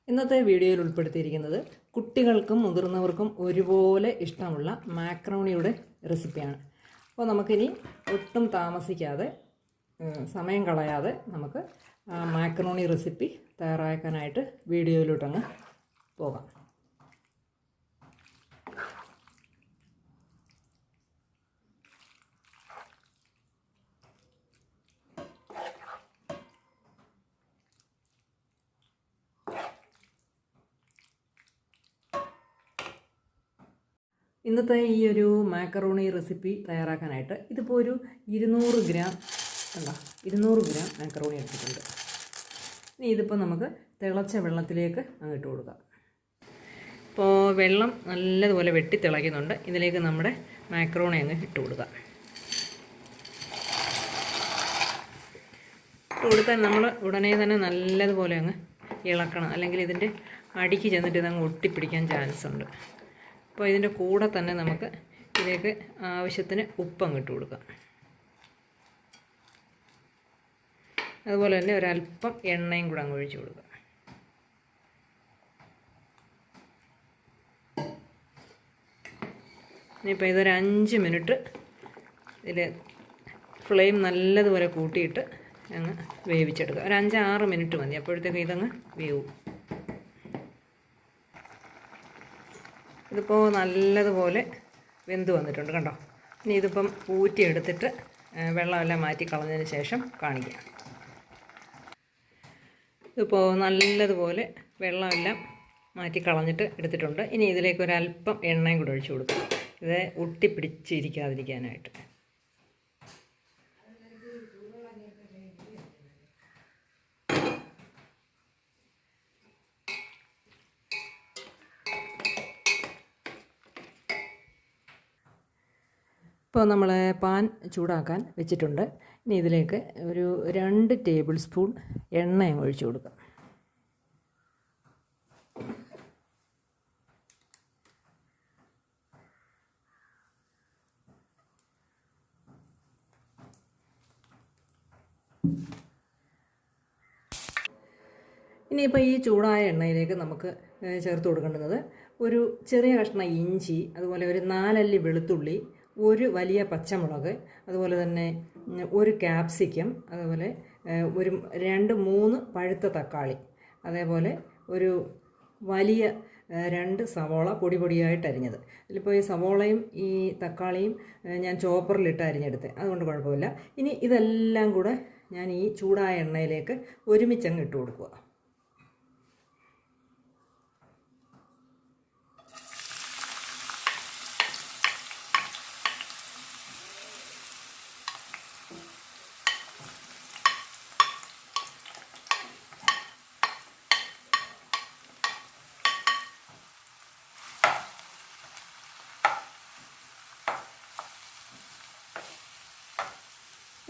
ഇന്നത്തെ വീഡിയോയിൽ ഉൾപ്പെടുത്തിയിരിക്കുന്നത് കുട്ടികൾക്കും മുതിർന്നവർക്കും ഒരുപോലെ ഇഷ്ടമുള്ള മാക്രോണിയുടെ റെസിപ്പിയാണ്. അപ്പോൾ നമുക്കിനി ഒട്ടും താമസിക്കാതെ സമയം കളയാതെ നമുക്ക് മാക്രോണി റെസിപ്പി തയ്യാറാക്കാനായിട്ട് വീഡിയോയിലോട്ടങ്ങ് പോകാം. ഇന്നത്തെ ഈ ഒരു മാക്കറോണി റെസിപ്പി തയ്യാറാക്കാനായിട്ട് ഇതിപ്പോൾ ഒരു 200 ഗ്രാം 200 ഗ്രാം മാക്കറോണി എടുത്തിട്ടുണ്ട്. ഇനി ഇതിപ്പോൾ നമുക്ക് തിളച്ച വെള്ളത്തിലേക്ക് അങ്ങിട്ട് കൊടുക്കാം. ഇപ്പോൾ വെള്ളം നല്ലതുപോലെ വെട്ടി തിളയ്ക്കുന്നുണ്ട്. ഇതിലേക്ക് നമ്മുടെ മാക്കറോണി അങ്ങ് ഇട്ട് കൊടുക്കാം. ഇട്ട് കൊടുത്താൽ നമ്മൾ ഉടനെ തന്നെ നല്ലതുപോലെ അങ്ങ് ഇളക്കണം, അല്ലെങ്കിൽ ഇതിൻ്റെ അടിക്ക് ചെന്നിട്ട് ഇതങ്ങ് ഒട്ടിപ്പിടിക്കാൻ ചാൻസ് ഉണ്ട്. അപ്പോൾ ഇതിൻ്റെ കൂടെ തന്നെ നമുക്ക് ഇതിലേക്ക് ആവശ്യത്തിന് ഉപ്പ് ഇട്ട് കൊടുക്കാം. അതുപോലെ തന്നെ ഒരല്പം എണ്ണയും കൂടെ അങ്ങ് ഒഴിച്ച് കൊടുക്കാം. ഇനിയിപ്പോൾ ഇതൊരു 5 മിനിറ്റ് ഇതിൽ ഫ്ലെയിം നല്ലതുപോലെ കൂട്ടിയിട്ട് അങ്ങ് വേവിച്ചെടുക്കുക. ഒരു 5-6 മിനിറ്റ് മതി, അപ്പോഴത്തേക്ക് ഇതങ്ങ് വേവും. ഇതിപ്പോൾ നല്ലതുപോലെ വെന്ത് വന്നിട്ടുണ്ട്, കണ്ടോ. ഇനി ഇതിപ്പം ഊറ്റിയെടുത്തിട്ട് വെള്ളമെല്ലാം മാറ്റി കളഞ്ഞതിന് ശേഷം കാണിക്കാം. ഇതിപ്പോൾ നല്ലതുപോലെ വെള്ളമെല്ലാം മാറ്റി കളഞ്ഞിട്ട് എടുത്തിട്ടുണ്ട്. ഇനി ഇതിലേക്ക് ഒരല്പം എണ്ണയും കൂടെ ഒഴിച്ച് കൊടുക്കും, ഇത് ഒട്ടിപ്പിടിച്ചിരിക്കാതിരിക്കാനായിട്ട്. ഇപ്പോൾ നമ്മൾ പാൻ ചൂടാക്കാൻ വെച്ചിട്ടുണ്ട്. ഇനി ഇതിലേക്ക് ഒരു 2 ടേബിൾ സ്പൂൺ എണ്ണയും ഒഴിച്ച് കൊടുക്കാം. ഇനിയിപ്പോൾ ഈ ചൂടായ എണ്ണയിലേക്ക് നമുക്ക് ചേർത്ത് കൊടുക്കേണ്ടത് ഒരു ചെറിയ കഷ്ണം ഇഞ്ചി, അതുപോലെ ഒരു 4 അല്ലി വെളുത്തുള്ളി, ഒരു വലിയ പച്ചമുളക്, അതുപോലെ തന്നെ ഒരു ക്യാപ്സിക്കം, അതുപോലെ ഒരു 2-3 പഴുത്ത തക്കാളി, അതേപോലെ ഒരു വലിയ 2 സവോള പൊടിയായിട്ട് അരിഞ്ഞത്. ഇതിലിപ്പോൾ ഈ സവോളയും ഈ തക്കാളിയും ഞാൻ ചോപ്പറിലിട്ട് അരിഞ്ഞെടുത്ത്, അതുകൊണ്ട് കുഴപ്പമില്ല. ഇനി ഇതെല്ലാം കൂടെ ഞാൻ ഈ ചൂടായ എണ്ണയിലേക്ക് ഒരുമിച്ചങ്ങ് ഇട്ട് കൊടുക്കുക.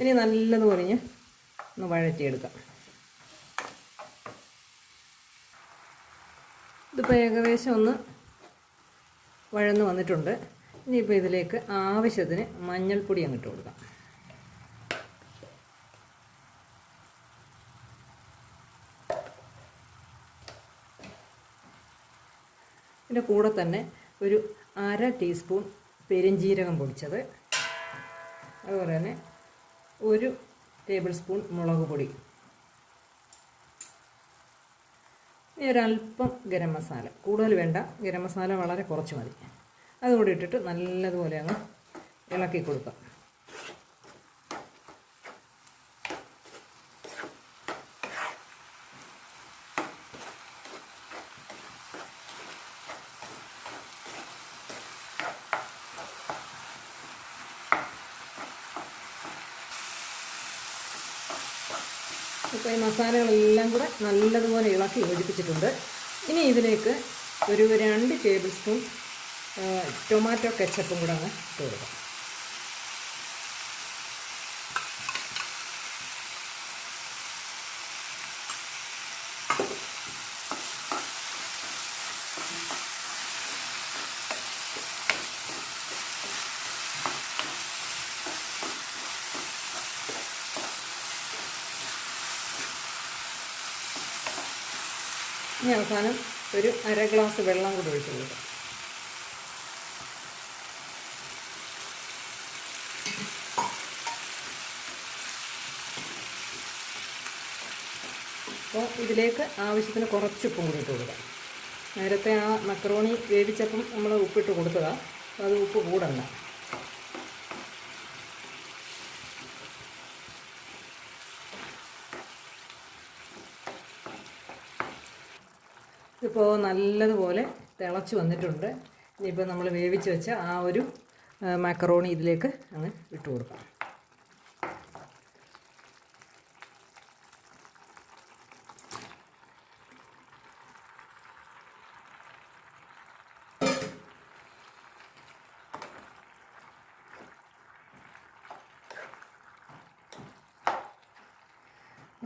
ഇനി നല്ലതുപോലെ ഒന്ന് വഴറ്റിയെടുക്കാം. ഇതിപ്പോൾ ഏകദേശം ഒന്ന് വഴന്ന് വന്നിട്ടുണ്ട്. ഇനിയിപ്പോൾ ഇതിലേക്ക് ആവശ്യത്തിന് മഞ്ഞൾപ്പൊടി അങ്ങിട്ട് കൊടുക്കാം. ഇതിൻ്റെ കൂടെ തന്നെ ഒരു 1/2 ടീസ്പൂൺ പെരുംജീരകം പൊടിച്ചത്, അതുപോലെ തന്നെ 1 ടേബിൾ സ്പൂൺ മുളക് പൊടി, ഇനി ഒരല്പം ഗരം മസാല. കൂടുതൽ വേണ്ട, ഗരം മസാല വളരെ കുറച്ച് മതി. അതുകൂടി ഇട്ടിട്ട് നല്ലതുപോലെ അങ്ങ് ഇളക്കി കൊടുക്കാം. ഇപ്പോൾ ഈ മസാലകളെല്ലാം കൂടെ നല്ലതുപോലെ ഇളക്കി യോജിപ്പിച്ചിട്ടുണ്ട്. ഇനി ഇതിലേക്ക് ഒരു 2 ടേബിൾ സ്പൂൺ ടൊമാറ്റോ കെച്ചപ്പും കൂടെ അങ്ങ് ഇട്ട് കൊടുക്കാം. ഇനി അവസാനം ഒരു 1/2 ഗ്ലാസ് വെള്ളം കൂടി ഒഴിച്ച് കൊടുക്കാം. അപ്പോൾ ഇതിലേക്ക് ആവശ്യത്തിന് കുറച്ച് ഉപ്പും കൂടി ഇട്ട് കൊടുക്കാം. നേരത്തെ ആ മക്കറോണി വേവിച്ചപ്പം നമ്മൾ ഉപ്പിട്ട് കൊടുത്തതാണ്, അത് ഉപ്പ് കൂടണ്ട. ഇപ്പോൾ നല്ലതുപോലെ തിളച്ച് വന്നിട്ടുണ്ട്. ഇനിയിപ്പോൾ നമ്മൾ വേവിച്ച് വെച്ച ആ ഒരു മാക്കറോണി ഇതിലേക്ക് അങ്ങ് ഇട്ട് കൊടുക്കാം.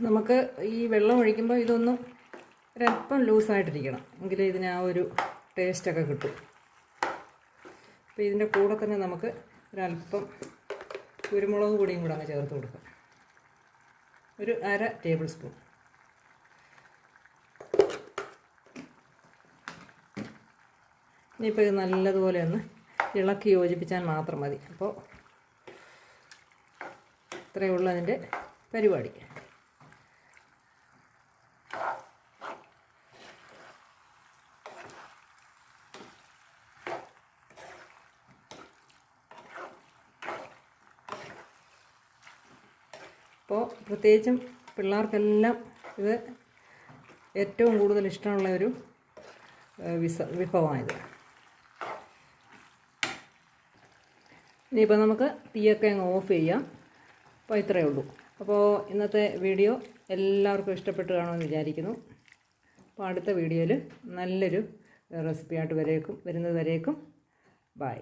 നമുക്ക് ഈ വെള്ളം ഒഴിക്കുമ്പോൾ ഇതൊന്ന് ഒരല്പം ലൂസായിട്ടിരിക്കണം, എങ്കിലേ ഇതിന് ആ ഒരു ടേസ്റ്റൊക്കെ കിട്ടും. അപ്പോൾ ഇതിൻ്റെ കൂടെ തന്നെ നമുക്ക് ഒരല്പം കുരുമുളക് പൊടിയും കൂടെ അങ്ങ് ചേർത്ത് കൊടുക്കാം, ഒരു 1/2 ടേബിൾ സ്പൂൺ. ഇനിയിപ്പോൾ ഇത് നല്ലതുപോലെ ഒന്ന് ഇളക്കി യോജിപ്പിച്ചാൽ മാത്രം മതി. അപ്പോൾ ഇത്രയേ ഉള്ളൂ അതിൻ്റെ പരിപാടി. അപ്പോൾ പ്രത്യേകിച്ചും പിള്ളേർക്കെല്ലാം ഇത് ഏറ്റവും കൂടുതൽ ഇഷ്ടമുള്ള ഒരു വിഭവമാണിത്. ഇനിയിപ്പോൾ നമുക്ക് തീയൊക്കെ അങ്ങ് ഓഫ് ചെയ്യാം. അപ്പോൾ ഇത്രയേ ഉള്ളൂ. അപ്പോൾ ഇന്നത്തെ വീഡിയോ എല്ലാവർക്കും ഇഷ്ടപ്പെട്ട് കാണുമെന്ന് വിചാരിക്കുന്നു. അപ്പോൾ അടുത്ത വീഡിയോയിൽ നല്ലൊരു റെസിപ്പിയായിട്ട് വരുന്നത് വരേക്കും ബൈ.